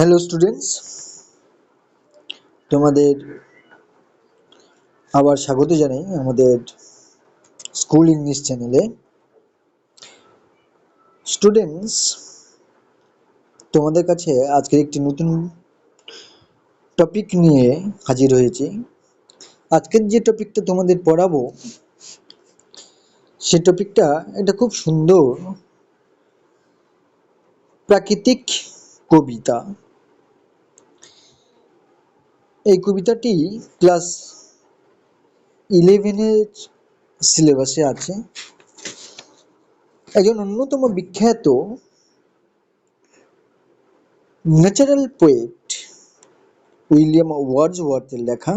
Hello students, তোমাদের আবার স্বাগত জানাই আমাদের স্কুল ইংলিশ চ্যানেলে। স্টুডেন্টস, তোমাদের কাছে আজকে একটি নতুন টপিক নিয়ে হাজির হয়েছি। আজকের যে টপিকটা তোমাদের পড়াবো, সে টপিকটা এটা খুব সুন্দর প্রাকৃতিক কবিতা। এই কবিতাটি ক্লাস 11-এর সিলেবাসে আছে। একজন অন্যতম বিখ্যাত ন্যাচারাল পোয়েট উইলিয়াম ওয়ার্ডসওয়ার্থের লেখা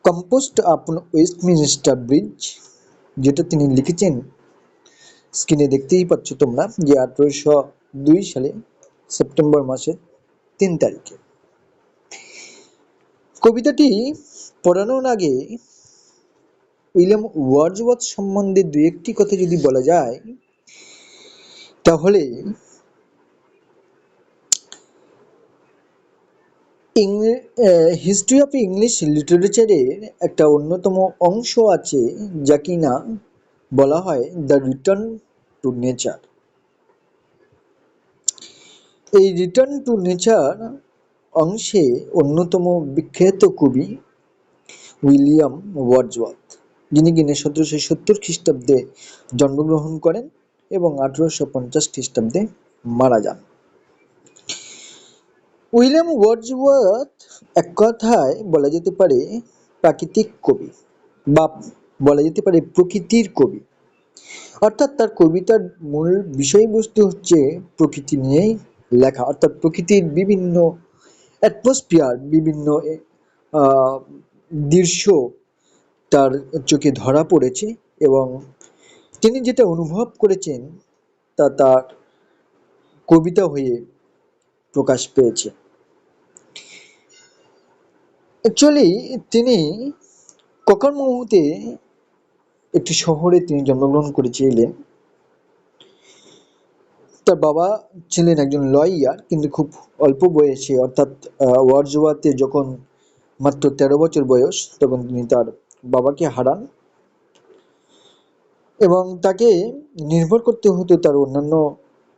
কম্পোস্ট আপন ওয়েস্টমিনস্টার ব্রিজ, যেটা তিনি লিখেছেন। স্ক্রিনে দেখতেই পাচ্ছ তোমরা যে 1802 সালে সেপ্টেম্বর মাসের 3 তারিখে। কবিতাটি পড়ানোর আগে উইলিয়াম ওয়ার্ডসওয়ার্থ সম্বন্ধে দু একটি কথা যদি বলা যায়, তাহলে হিস্ট্রি অফ ইংলিশ লিটারেচারের একটা অন্যতম অংশ আছে, যা কিনা বলা হয় দ্য রিটার্ন টু নেচার। এই রিটার্ন টু নেচার অংশে অন্যতম বিখ্যাত কবি উইলিয়াম ওয়ার্ডসওয়ার্থ, যিনি কিনা 1770 খ্রিস্টাব্দে জন্মগ্রহণ করেন এবং 1850 খ্রিস্টাব্দে মারা যান। উইলিয়াম ওয়ার্ডসওয়ার্থ এক কথায় বলা যেতে পারে প্রাকৃতিক কবি, বা বলা যেতে পারে প্রকৃতির কবি। অর্থাৎ তার কবিতার মূল বিষয়বস্তু হচ্ছে প্রকৃতি নিয়েই লেখা, অর্থাৎ প্রকৃতির বিভিন্ন অ্যাটমসফিয়ার, বিভিন্ন দৃশ্য তার চোখে ধরা পড়েছে এবং তিনি যেটা অনুভব করেছেন তা তার কবিতা হয়ে প্রকাশ পেয়েছে। অ্যাকচুয়ালি তিনি ককরমুহুতে একটি শহরে তিনি জন্মগ্রহণ করেছিলেন। তার বাবা ছিলেন একজন লয়ার, কিন্তু খুব অল্প বয়সে, অর্থাৎ ওয়ার্ডসওয়ার্থের যখন মাত্র 13 বছর বয়স, তখন তিনি তার বাবাকে হারান এবং তাকে নির্ভর করতে হতো তার অন্যান্য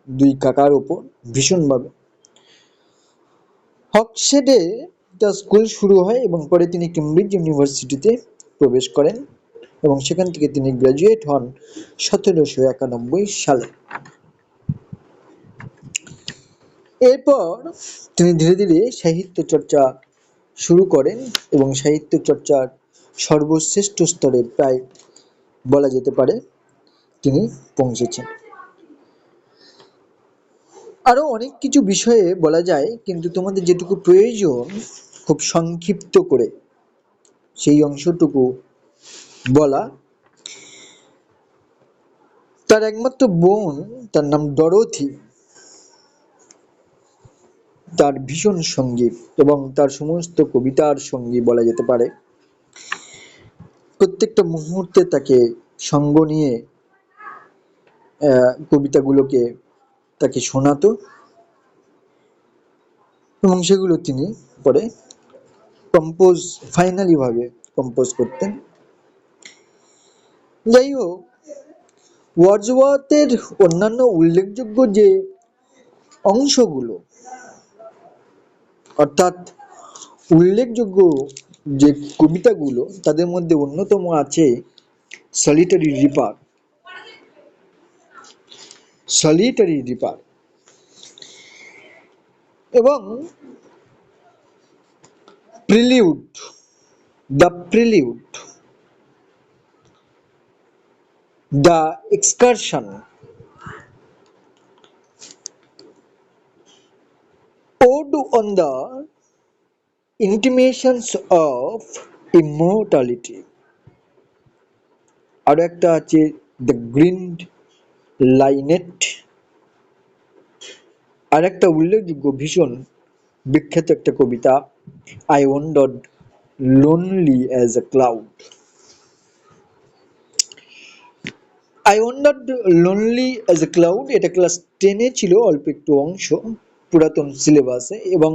দুই কাকার ওপর ভীষণভাবে। অক্সফোর্ডে তার স্কুল শুরু হয় এবং পরে তিনি কেমব্রিজ ইউনিভার্সিটিতে প্রবেশ করেন এবং সেখান থেকে তিনি গ্র্যাজুয়েট হন 1791 সালে। এরপর তিনি ধীরে ধীরে সাহিত্য চর্চা শুরু করেন এবং সাহিত্য চর্চার সর্বশ্রেষ্ঠ স্তরে প্রায় বলা যেতে পারে তিনি পৌঁছেছেন। আরো অনেক কিছু বিষয়ে বলা যায়, কিন্তু তোমাদের যেটুকু প্রয়োজন খুব সংক্ষিপ্ত করে সেই অংশটুকু বলা। তার একমাত্র বোন, তার নাম ডরোথি, তার ভীষণ সঙ্গী এবং তার সমস্ত কবিতার সঙ্গী বলা যেতে পারে। প্রত্যেকটা মুহূর্তে তাকে সঙ্গ নিয়ে কবিতাগুলোকে তাকে শোনাতো এবং সেগুলো তিনি পরে ফাইনালি ভাবে কম্পোজ করতেন। যাই হোক, ওয়ার্ডসওয়ার্থের অন্যান্য উল্লেখযোগ্য যে অংশগুলো, অর্থাৎ উল্লেখযোগ্য যে কবিতাগুলো, তাদের মধ্যে অন্যতম আছে সলিটারি রিপার। এবং prelude, the excursion, ode on the intimations of immortality, আরো একটা আছে দ্য গ্রিন লাইনেট, আর একটা উল্লেখযোগ্য ভীষণ বিখ্যাত একটা কবিতা I wandered lonely as a cloud. I wandered lonely as a cloud, এটা ক্লাস 10 ছিল, অল্প একটু অংশ পুরাতন সিলেবাসে। এবং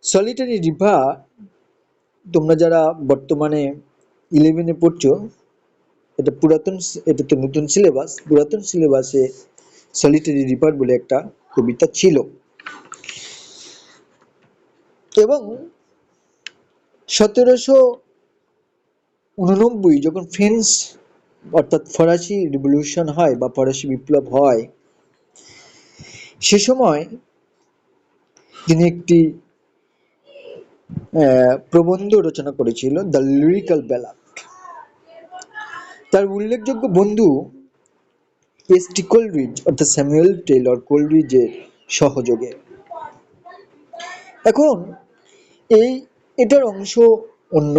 সলিটারি রিভার, তোমরা যারা বর্তমানে 11-এ পড়ছো, এটা পুরাতন, এটা তো নতুন সিলেবাস, পুরাতন সিলেবাসে সলিটারি রিভার বলে একটা কবিতা ছিল। এবং 1789 যখন ফ্রেঞ্চ অর্থাৎ ফরাসি রিভলিউশন হয় বা ফরাসি বিপ্লব হয়, সে সময় তিনি একটি প্রবন্ধ রচনা করেছিল, দ্য লিরিক্যাল ব্যালাড। তার উল্লেখযোগ্য বন্ধু এস.টি. কোলরিজ অর্থাৎ স্যামুয়েল টেইলর কোলরিজের সহযোগে। এখন এটার অংশ অন্য,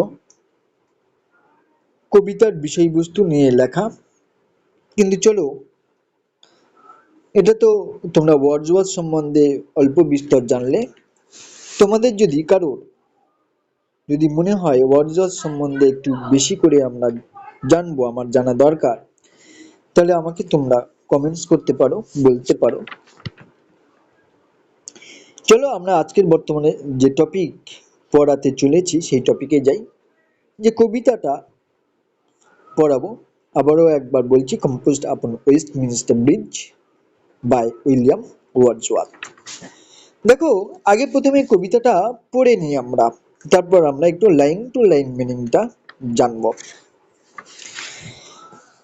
কবিতার বিষয়বস্তু নিয়ে লেখা, কিন্তু চলো, এটা তো তোমরা ওয়ার্ডসওয়ার্থ সম্বন্ধে অল্প বিস্তর জানলে। তোমাদের যদি কারোর যদি মনে হয় ওয়ার্ডসওয়ার্থ সম্বন্ধে একটু বেশি করে আমরা জানবো, আমার জানা দরকার, তাহলে আমাকে তোমরা কমেন্টস করতে পারো, বলতে পারো। চলো আমরা আজকের বর্তমানে যে টপিক পড়াতে চলেছি সেই টপিকে যাই। যে কবিতাটা পড়াবো, আবারও একবার বলছি, composed upon Westminster Bridge by William Wordsworth. দেখো, আগে প্রথমে কবিতাটা পড়ে নিই আমরা, তারপর আমরা একটু লাইন টু লাইন মিনিংটা জানবো।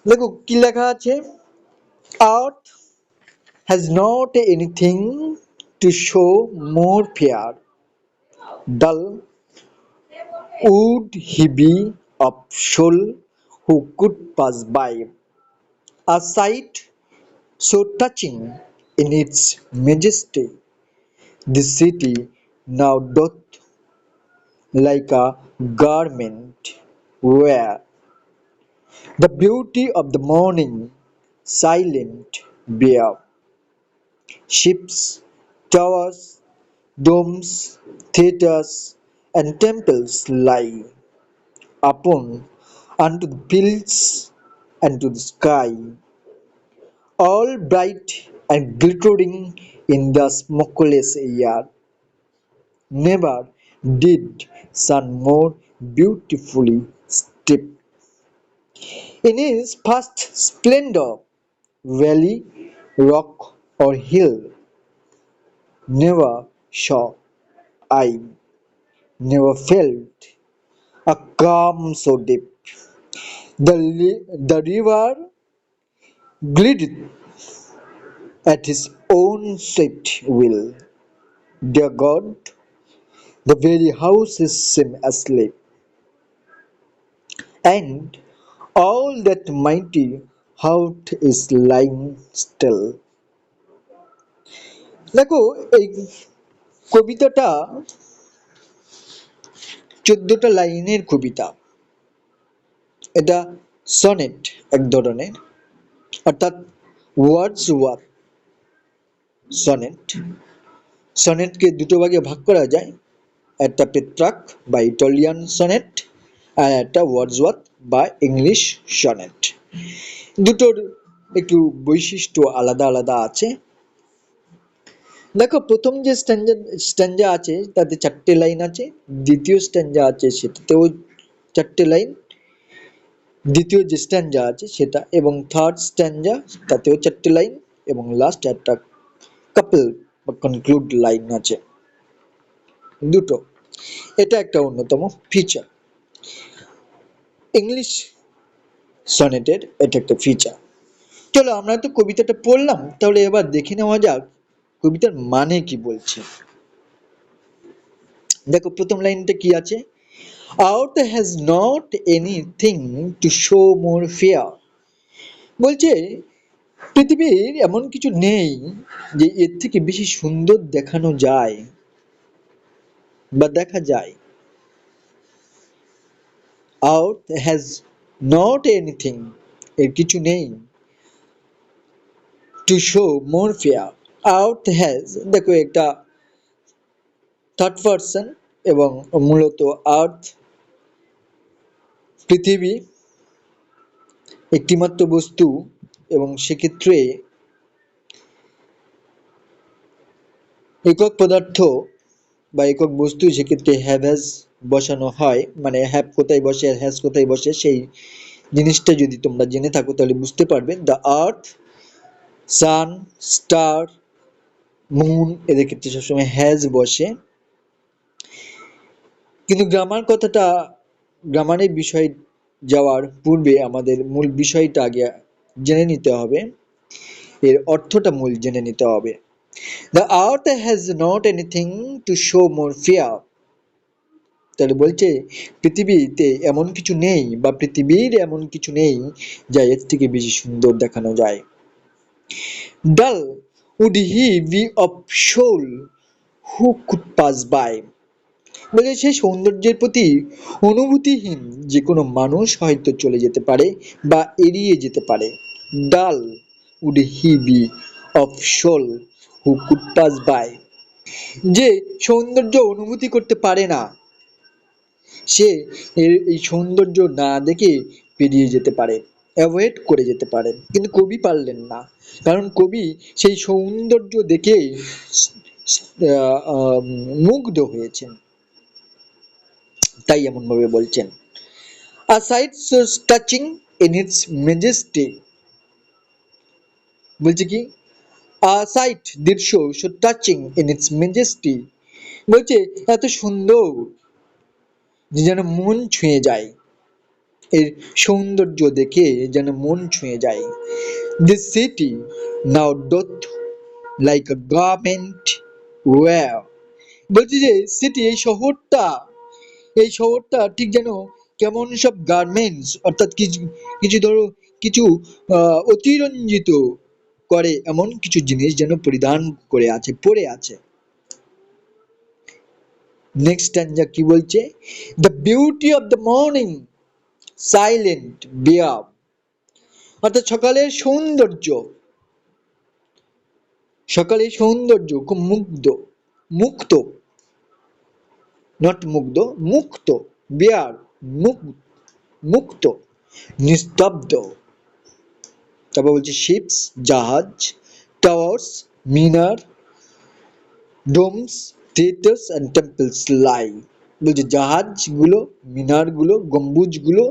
দেখো কি লেখা আছে। আর্থ has not anything to show more fair, dull would he be of soul who could pass by. A sight so touching in its majesty, this city now doth like a garment wear. The beauty of the morning silent bear. Ships, towers, domes, theatres, and temples lie upon unto the fields and to the sky, all bright and glittering in the smokeless air. Never did sun more beautifully step in his first splendor, valley, rock, or hill. Never saw I, never felt a calm so deep. The river glided at his own swift will. Dear God, the very houses seem asleep, and all that mighty heart is lying still. দেখো, এই কবিতাটা 14টা লাইনের কবিতা। এটা sonnet এক ধরনের, অর্থাৎ Wordsworth sonnet. সনেটকে দুটো ভাগে ভাগ করা যায়, একটা পেট্রাক বা ইটালিয়ান সনেট, আর একটা ওয়ার্ডসওয়ার্থ বা ইংলিশ সনেট। দুটোর একটু বৈশিষ্ট্য আলাদা আলাদা আছে। দেখো, প্রথম যে স্ট্যাঞ্জা আছে তাতে 4টে লাইন আছে, দ্বিতীয় স্ট্যাঞ্জা আছে সেটাতেও 4টে লাইন, দ্বিতীয় যে স্ট্যাঞ্জা আছে সেটা, এবং থার্ড স্ট্যাঞ্জা তাতেও 4টে লাইন, এবং লাস্ট একটা কাপল বা কনক্লুড লাইন আছে দুটো। এটা একটা অন্যতম ফিচার ইংলিশ সনেটের, এটা একটা ফিচার। চলো, আমরা তো কবিতাটা পড়লাম, তাহলে এবার দেখে নেওয়া যাক কবিতার মানে কি বলছে। দেখো প্রথম লাইনটা কি আছে। আর্থ has not anything to show more fair. বলছে পৃথিবীর এমন কিছু নেই যে এর থেকে বেশি সুন্দর দেখানো যায় বা দেখা যায়। আর্থ হ্যাজ নট এনিথিং, এর কিছু নেই, to show more fair. Earth has, দেখো একটা থার্ড পারসন, এবং মূলত আর্থ পৃথিবী, একটিমাত্র বস্তু এবং সেক্ষেত্রে একক পদার্থ বা একক বস্তু, সেক্ষেত্রে হ্যাভ হ্যাজ বসানো হয়, মানে হ্যাভ কোথায় বসে আর হ্যাজ কোথায় বসে সেই জিনিসটা যদি তোমরা জেনে থাকো তাহলে বুঝতে পারবে। The earth, sun, star, moon এদের ক্ষেত্রে সবসময় হ্যাজ বসে। কিন্তু গ্রামারের বিষয় যাওয়ার পূর্বে আমাদের মূল বিষয়টা আগে জেনে নিতে হবে, এর অর্থটা মূল জেনে নিতে হবে। The earth has not anything to show more fear. তাহলে বলছে পৃথিবীতে এমন কিছু নেই বা পৃথিবীর এমন কিছু নেই যা এর থেকে বেশি সুন্দর দেখানো যায়। Dull would he be of soul who could pass by. বলে সেই সৌন্দর্যের প্রতি অনুভূতিহীন যে কোনো মানুষ হয়তো চলে যেতে পারে বা এড়িয়ে যেতে পারে। Dull would he be of soul who could pass by. যে সৌন্দর্য অনুভূতি করতে পারে না সে এই সৌন্দর্য না দেখে পেরিয়ে যেতে পারে, অ্যাভয়েড করে যেতে পারে, কিন্তু কবি পারলেন না, কারণ কবি সেই সৌন্দর্য দেখে মুগ্ধ হয়েছেন, তাই এমন ভাবে বলছেন। A sight so touching in its majesty, বলছে কি a sight দৃশ্য so touching in its majesty, বলছে এত সুন্দর যে যেন মন ছুঁয়ে যায়, এর সৌন্দর্য দেখে যেন মন ছুঁয়ে যায়। This city now doth like a garment wear, বলছে যে সিটি এই শহরটা ঠিক যেন কেমন সব গার্মেন্টস, অর্থাৎ কিছু কিছু ধরো কিছু অতিরঞ্জিত করে এমন কিছু জিনিস যেন পরিধান করে আছে, পরে আছে। নেক্সট স্ট্যাঞ্জা কি বলছে? The beauty of the morning silent bare, অর্থাৎ সকালের সৌন্দর্য খুব মুক্ত, নট মুগ্ধ, মুক্ত, বিয়ার মুক্ত, নিস্তব্ধ। তারপর বলছে শিপস জাহাজ, টাওয়ার্স মিনার, domes theatres and temples lie, বলছে জাহাজগুলো, মিনারগুলো, গম্বুজগুলো,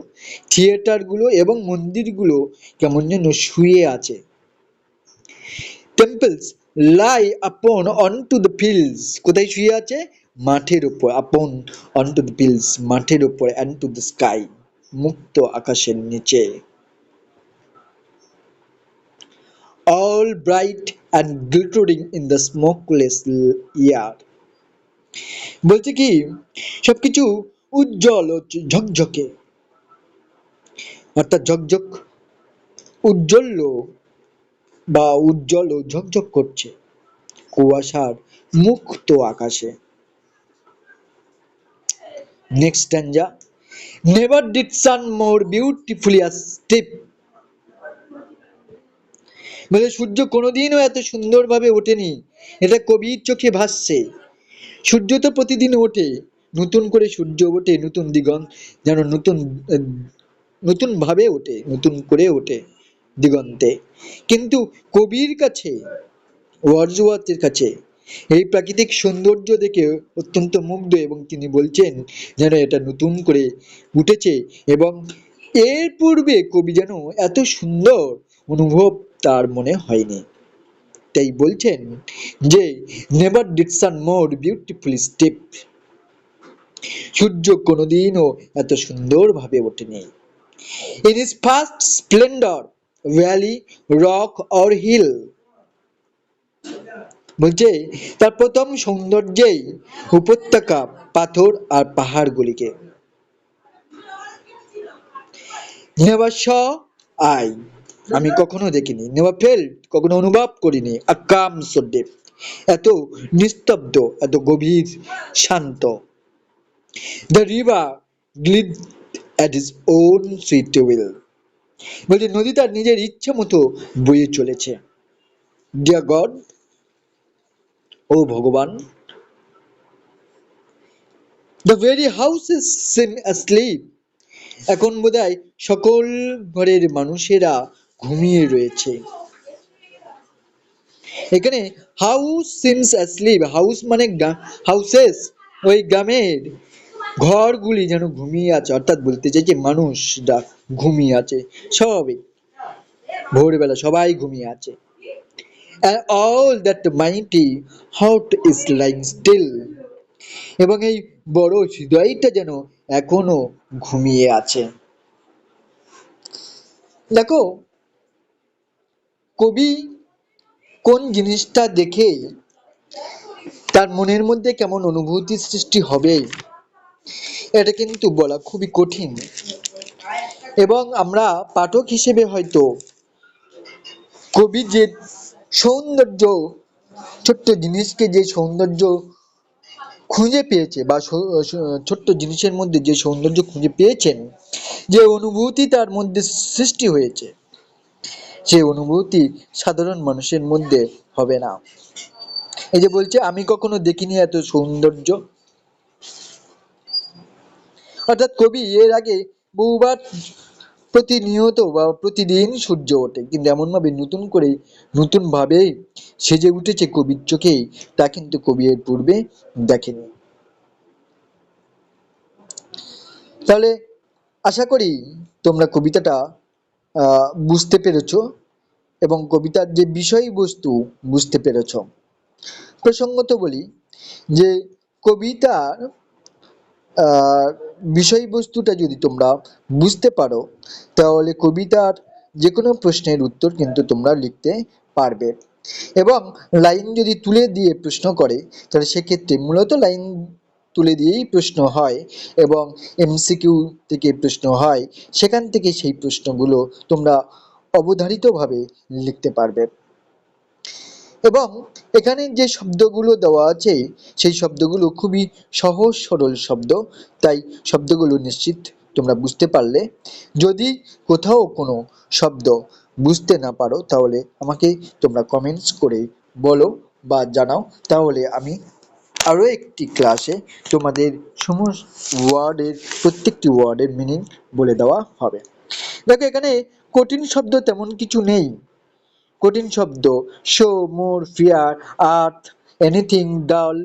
থিয়েটারগুলো এবং মন্দিরগুলো কেমন যেন শুয়ে আছে। টেম্পলস লাই আপন অনটু দ্য ফিল্ডস, কোথায় শুয়ে আছে? মাঠের উপর, আপন অনটু দ্য ফিল্ডস মাঠের উপর, অ্যান্ড টু দ্য স্কাই মুক্ত আকাশের নিচে। All bright and glittering in the smokeless air, বলছে কি সবকিছু উজ্জ্বল ও ঝকঝকে, অর্থাৎ উজ্জ্বল উজ্জ্বল ও ঝকঝক করছে কুয়াশার মুক্ত আকাশে। Next stanza, never did sun more beautifully steep, বলে সূর্য কোনোদিনও এত সুন্দরভাবে ওঠেনি, এটা কবির চোখে ভাসছে। সূর্য তো প্রতিদিন ওঠে, নতুন করে সূর্য ওঠে, নতুন দিগন্ত যেন নতুন ভাবে ওঠে, নতুন করে ওঠে দিগন্তে, কিন্তু কবির কাছে, ওয়ার্ডসওয়ার্থের কাছে এই প্রাকৃতিক সৌন্দর্য দেখে অত্যন্ত মুগ্ধ, এবং তিনি বলছেন যেন এটা নতুন করে উঠেছে, এবং এর পূর্বে কবি যেন এত সুন্দর অনুভব তার মনে হয়নি। তাই বলছেন যে never did sun more beautifully steep, সূর্য কোনোদিনও এত সুন্দরভাবে ওঠেনি। In his first splendour valley rock or hill, বলছে তার প্রথম সৌন্দর্যেই উপত্যকা, পাথর আর পাহাড়গুলিকে। নেভার স আই, আমি কখনো দেখিনি, নেভার ফেল্ট, কখনো অনুভব করিনি, আ কাম সো ডেপ, এত নিস্তব্ধ, এত গভীর শান্ত। The river glide at his own sweet will, বলছে নদী তার নিজের ইচ্ছে মতো বয়ে চলেছে। ডিয়ার গড, ও ভগবান, the very houses SIM asleep, এখন বোধহয় সকল ঘরের মানুষেরা ঘুমিয়ে রয়েছে। এখানে হাউস সিমস অ্যাসলিপ, হাউস মানে হাউসেস, ওই গ্রামের ঘরগুলি যেন ঘুমিয়ে আছে, অর্থাৎ বলতে চাইছে মানুষরা ঘুমিয়ে আছে, স্বাভাবিক ভোরবেলা সবাই ঘুমিয়ে আছে। And all that mighty heart is lying still, এবং এই বড় হৃদয়টা যেন এখনো ঘুমিয়ে আছে। দেখো, কবি কোন জিনিসটা দেখে তার মনের মধ্যে কেমন অনুভূতি সৃষ্টি হবে এটা কিন্তু বলা খুবই কঠিন, এবং আমরা পাঠক হিসেবে হয়তো কবি যে সৌন্দর্য, ছোট্ট জিনিসকে যে সৌন্দর্য খুঁজে পেয়েছে, বা ছোট্ট জিনিসের মধ্যে যে সৌন্দর্য খুঁজে পেয়েছেন, যে অনুভূতি তার মধ্যে সৃষ্টি হয়েছে, সেই অনুভূতি সাধারণ মানুষের মধ্যে হবে না। এই যে বলছে আমি কখনো দেখিনি এত সৌন্দর্য, অর্থাৎ কবি এর আগে বহুবার প্রতিনিয়ত বা প্রতিদিন সূর্য ওঠে, কিন্তু এমন ভাবে নতুন করে নতুন ভাবে সেজে উঠেছে কবির চোখে, তা কিন্তু কবি এর পূর্বে দেখেনি। তাহলে আশা করি তোমরা কবিতাটা বুঝতে পেরেছো, এবং কবিতার যে বিষয়বস্তু বুঝতে পেরেছো। প্রসঙ্গত বলি যে কবিতার বিষয়বস্তুটা যদি তোমরা বুঝতে পারো, তাহলে কবিতার যে কোনো প্রশ্নের উত্তর কিন্তু তোমরা লিখতে পারবে। এবং লাইন যদি তুলে দিয়ে প্রশ্ন করে, তাহলে সেক্ষেত্রে মূলত লাইন তুলে দিয়েই প্রশ্ন হয়, এবং এমসিকিউ থেকে প্রশ্ন হয়, সেখান থেকে সেই প্রশ্নগুলো তোমরা অবধারিতভাবে লিখতে পারবে। এবং এখানে যে শব্দগুলো দেওয়া আছে, সেই শব্দগুলো খুবই সহজ সরল শব্দ, তাই শব্দগুলো নিশ্চিত তোমরা বুঝতে পারলে। যদি কোথাও কোনো শব্দ বুঝতে না পারো, তাহলে আমাকে তোমরা কমেন্টস করে বলো বা জানাও, তাহলে আমি আরও একটি ক্লাসে তোমাদের সমস্ত ওয়ার্ডের প্রত্যেকটি ওয়ার্ডের মিনিং বলে দেওয়া হবে। দেখো, এখানে কঠিন শব্দ তেমন কিছু নেই। কঠিন শব্দ শো, মোর, ফিয়ার, আর্থ, এনিথিং, ডাল,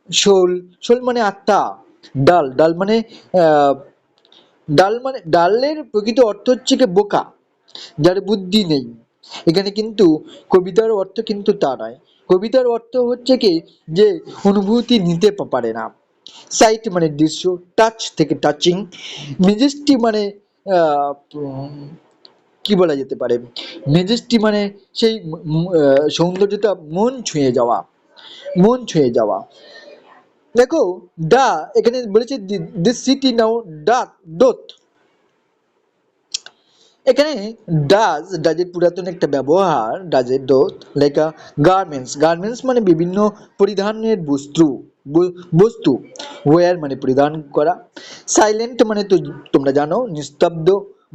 শোল, শোল মানে আত্মা, ডাল, ডাল মানে ডালের প্রকৃত অর্থ হচ্ছে কি বোকা, যার বুদ্ধি নেই। এখানে কিন্তু কবিতার অর্থ কিন্তু তা নয়। কবিতার অর্থ হচ্ছে কি যে অনুভূতি নিতে পারে না। সাইট মানে দৃশ্য, টাচ থেকে টাচিং, মেজেস্টি মানে কি বলা যেতে পারে, মেজেস্টি মানে সেই সৌন্দর্যটা মন ছুঁয়ে যাওয়া, মন ছুঁয়ে যাওয়া। দেখো, দা এখানে বলেছে দিস সিটি নাও ডোথ, এখানে ডাজের পুরাতন একটা ব্যবহার, ডাজের ডোথ লেখা গার্মেন্টস, গার্মেন্টস মানে বিভিন্ন পরিধানের বস্তু, ওয়্যার মানে পরিধান করা, সাইলেন্ট মানে তো তোমরা জানো নিস্তব্ধ,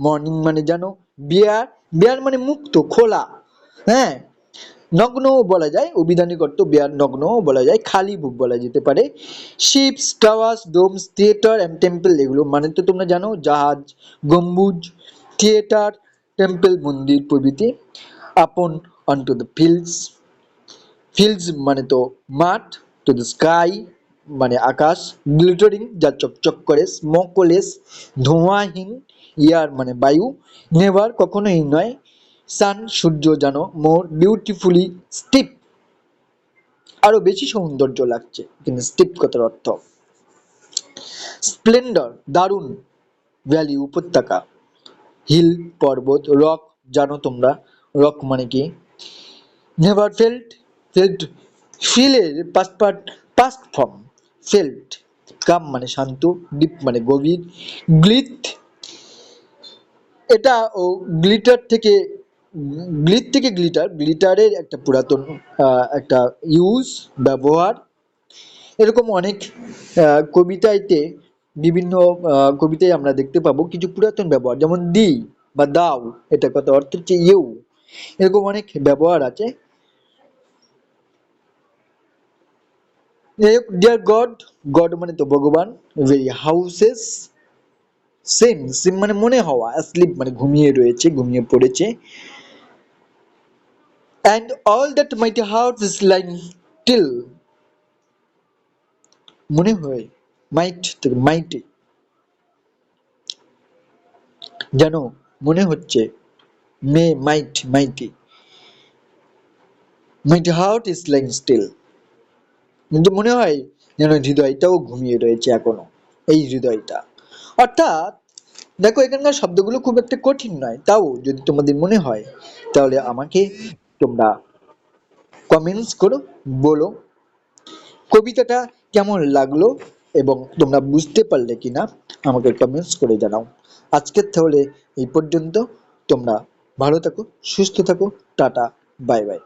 মর্নিং মানে জানো, বিয়ার, বিয়ার মানে মুক্ত, খোলা, হ্যাঁ, নগ্ন বলা যায়, অভিধানিক অর্থ বেয়ার নগ্ন বলা যায়, খালি বুক বলা যেতে পারে, ships, towers, domes, theatre and temple, এগুলো মানে তো তোমরা জানো, জাহাজ, গম্বুজ, থিয়েটার, টেম্পল মন্দির প্রভৃতি। আপন অনটু দ্য ফিল্ডস, ফিল্ডস মানে তো মাঠ, টু দ্য স্কাই মানে আকাশ, গ্লিটারিং যা চকচক করে, স্মোকলেস ধোঁয়াহীন, ইয়ার মানে বায়ু, নেভার কখনোই নয়, সান সূর্য জানো, মোর বিউটিফুলি স্টিপ আরো বেশি সৌন্দর্য লাগছে, কিন্তু স্টিপ কথার অর্থ স্প্লেন্ডার দারুণ, ভ্যালি উপত্যকা, হিল পর্বত, রক জানো তোমরা, রক মানে কি, নেভার ফেল্ট, ফেল্ট ফিলের পাস্ট ফর্ম, ফেল্ট, কাম মানে শান্ত, ডিপ মানে গভীর, গ্লিথ, এটা ও গ্লিটার থেকে, গ্লিটারের একটা পুরাতন একটা ইউজ ব্যবহার। এরকম অনেক কবিতাইতে বিভিন্ন কবিতায় আমরা দেখতে পাবো কিছু পুরাতন ব্যবহার, যেমন দি বা দাও, এটা কত অর্থ হচ্ছে ইউ, এরকম অনেক ব্যবহার আছে। ডিয়ার গড, গড মানে তো ভগবান, ভেরি হাউসেস, সেম সেম মানে মনে হওয়া, স্লিপ মানে ঘুমিয়ে রয়েছে, ঘুমিয়ে পড়েছে। And all that mighty heart is lying still, মনে হয়, মাইট থেকে মাইটি, যেন মনে হচ্ছে, may might mighty, mighty heart is lying still, কিন্তু মনে হয় যেন হৃদয়টাও ঘুমিয়ে রয়েছে এখনো, এই হৃদয়টা। অর্থাৎ দেখো এখানকার শব্দগুলো খুব একটা কঠিন নয়, তাও যদি তোমাদের মনে হয় তাহলে আমাকে তোমরা কমেন্টস করো, বলো কবিতাটা কেমন লাগলো এবং তোমরা বুঝতে পারলে কিনা আমাকে কমেন্টস করে জানাও। আজকের তাহলে এই পর্যন্ত। তোমরা ভালো থাকো, সুস্থ থাকো, টাটা, বাই বাই।